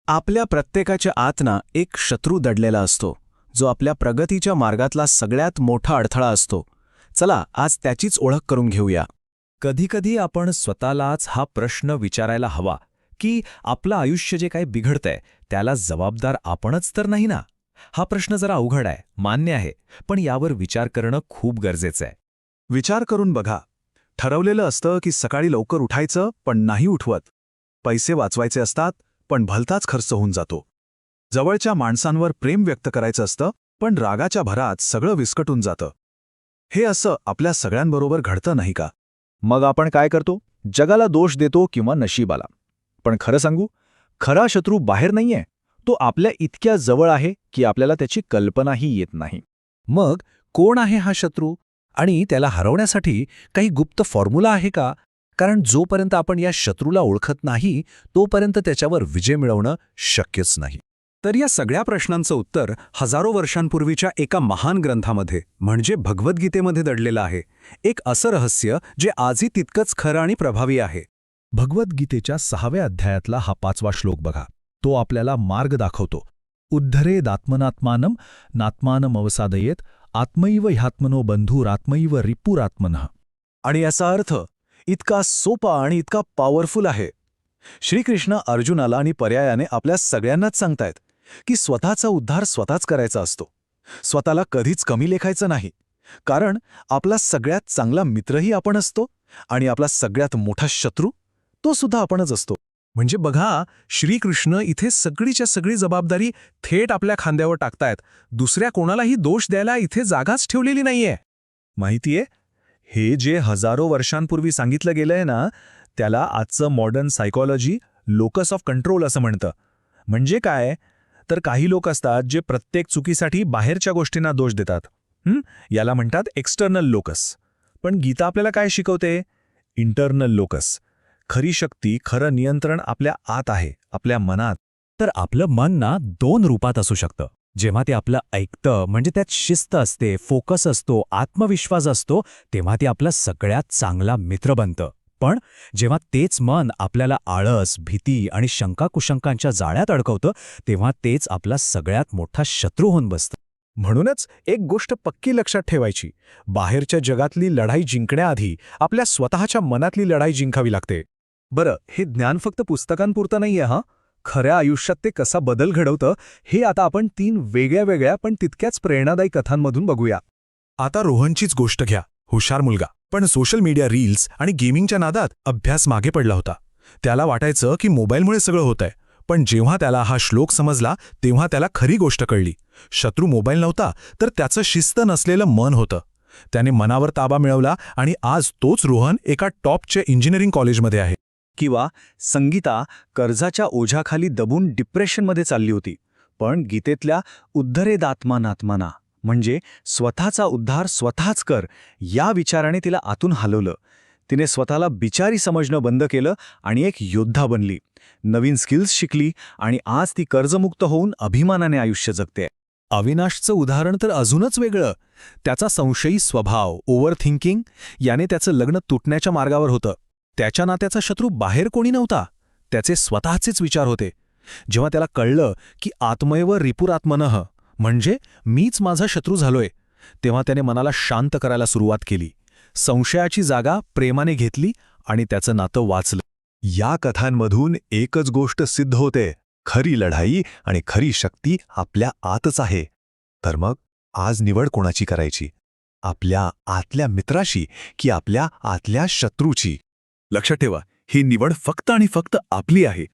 आपल्या प्रत्येकाच्या आतना एक शत्रू दडलेला असतो, जो आपल्या प्रगतीच्या मार्गातला सगळ्यात मोठा अडथळा असतो. चला आज त्याचीच ओळख करून घेऊया. कधीकधी आपण स्वतःलाच हा प्रश्न विचारायला हवा की आपलं आयुष्य जे काही बिघडतंय त्याला जबाबदार आपणच तर नाही ना. हा प्रश्न जरा अवघड आहे, मान्य आहे, पण यावर विचार करणं खूप गरजेचं आहे. विचार करून बघा. ठरवलेलं असतं की सकाळी लवकर उठायचं, पण नाही उठवत. पैसे वाचवायचे असतात, पण भलताच खर्च होऊन जातो. जवळच्या माणसांवर प्रेम व्यक्त करायचं असतं, पण रागाच्या भरात सगळं विस्कटून जातं. हे असं आपल्या सगळ्यांबरोबर घडतं नाही का? मग आपण काय करतो? जगाला दोष देतो किंवा नशिबाला. पण खरं सांगू, खरा शत्रू बाहेर नाहीये, तो आपल्या इतक्या जवळ आहे की आपल्याला त्याची कल्पनाही येत नाही. मग कोण आहे हा शत्रू आणि त्याला हरवण्यासाठी काही गुप्त फॉर्म्युला आहे का? कारण जोपर्यंत आपण या शत्रूला ओळखत नाही तोपर्यंत त्याच्यावर विजय मिळवणं शक्यच नाही. तर या सगळ्या प्रश्नांचं उत्तर हजारो वर्षांपूर्वीच्या एका महान ग्रंथामध्ये म्हणजे भगवद्गीतेमध्ये दडलेलं आहे. एक असं रहस्य जे आजही तितकंच खरं आणि प्रभावी आहे. भगवद्गीतेच्या 6व्या अध्यायातला हा 5वा श्लोक बघा. तो आपल्याला मार्ग दाखवतो. उद्धरेदात्मनात्मानं नात्मानमवसादयेत आत्मैव ह्यात्मनो बंधुरात्मैव रिपुरात्मनः. आणि याचा अर्थ इतका सोपा आणि इतका पॉवरफुल आहे. श्रीकृष्ण अर्जुनाला आणि पर्यायाने आपल्या सगळ्यांनाच सांगतायत की स्वतःचा उद्धार स्वतःच करायचा असतो. स्वतःला कधीच कमी लेखायचं नाही, कारण आपला सगळ्यात चांगला मित्रही आपण असतो आणि आपला सगळ्यात मोठा शत्रू तो सुद्धा आपणच असतो. म्हणजे बघा, श्रीकृष्ण इथे सगळीच्या सगळी जबाबदारी थेट आपल्या खांद्यावर टाकतायत. दुसऱ्या कोणालाही दोष द्यायला इथे जागाच ठेवलेली नाहीये. माहितीये, हे जे हजारो वर्षांपूर्वी सांगितलं गेलंय ना, त्याला आजचं modern psychology locus of control असं म्हणतं. म्हणजे काय तर काही लोक असतात जे प्रत्येक चुकीसाठी बाहेरच्या गोष्टींना दोष देतात. याला म्हणतात एक्सटर्नल लोकस. पण गीता आपल्याला काय शिकवते? Internal locus. खरी शक्ती, खरं नियंत्रण आपल्या आत आहे, आपल्या मनात. तर आपलं मन ना 2 रूपात असू शकतं. जेव्हा ते आपलं ऐकतं म्हणजे त्यात शिस्त असते, फोकस असतो, आत्मविश्वास असतो, तेव्हा ते आपला सगळ्यात चांगला मित्र बनतं. पण जेव्हा तेच मन आपल्याला आळस, भीती आणि शंकाकुशंकांच्या जाळ्यात अडकवतं, तेव्हा तेच आपला सगळ्यात मोठा शत्रू होऊन बसतं. म्हणूनच एक गोष्ट पक्की लक्षात ठेवायची. बाहेरच्या जगातली लढाई जिंकण्याआधी आपल्या स्वतःच्या मनातली लढाई जिंकावी लागते. बरं, हे ज्ञान फक्त पुस्तकांपुरतं नाहीये हा. खऱ्या आयुष्यात ते कसा बदल घडवतं हे आता आपण 3 वेगळ्या पण तितक्याच प्रेरणादायी कथांमधून बघूया. आता रोहनचीच गोष्ट घ्या. हुशार मुलगा, पण सोशल मीडिया रील्स आणि गेमिंगच्या नादात अभ्यास मागे पडला होता. त्याला वाटायचं की मोबाईलमुळे सगळं होतंय. पण जेव्हा त्याला हा श्लोक समजला तेव्हा त्याला खरी गोष्ट कळली. शत्रू मोबाईल नव्हता, तर त्याचं शिस्त नसलेलं मन होतं. त्याने मनावर ताबा मिळवला आणि आज तोच रोहन एका टॉपच्या इंजिनिअरिंग कॉलेजमध्ये आहे. किंवा संगीता कर्जाच्या ओझ्याखाली दबून डिप्रेशनमध्ये चालली होती, पण गीतेतल्या उद्धरेदात्मानात्माना म्हणजे स्वतःचा उद्धार स्वतःच कर या विचाराने तिला आतून हलवलं. तिने स्वतःला बिचारी समजणं बंद केलं आणि एक योद्धा बनली. नवीन स्किल्स शिकली आणि आज ती कर्जमुक्त होऊन अभिमानाने आयुष्य जगते. अविनाशचं उदाहरण तर अजूनच वेगळं. त्याचा संशयी स्वभाव, ओव्हर थिंकिंग याने त्याचं लग्न तुटण्याच्या मार्गावर होतं. त्याच्या नात्याचा शत्रू बाहेर कोणी नव्हता, त्याचे स्वतःचेच विचार होते. जेव्हा त्याला कळलं की आत्मैव रिपुरात्मनः म्हणजे मीच माझा शत्रू झालोय, तेव्हा त्याने मनाला शांत करायला सुरुवात केली. संशयाची जागा प्रेमाने घेतली आणि त्याचं नातं वाचलं. या कथांमधून एकच गोष्ट सिद्ध होते: खरी लढाई आणि खरी शक्ती आपल्या आतच आहे. तर मग आज निवड कोणाची करायची? आपल्या आतल्या मित्राशी की आपल्या आतल्या शत्रूची? लक्षात ठेवा, ही निवड फक्त आणि फक्त आपली आहे.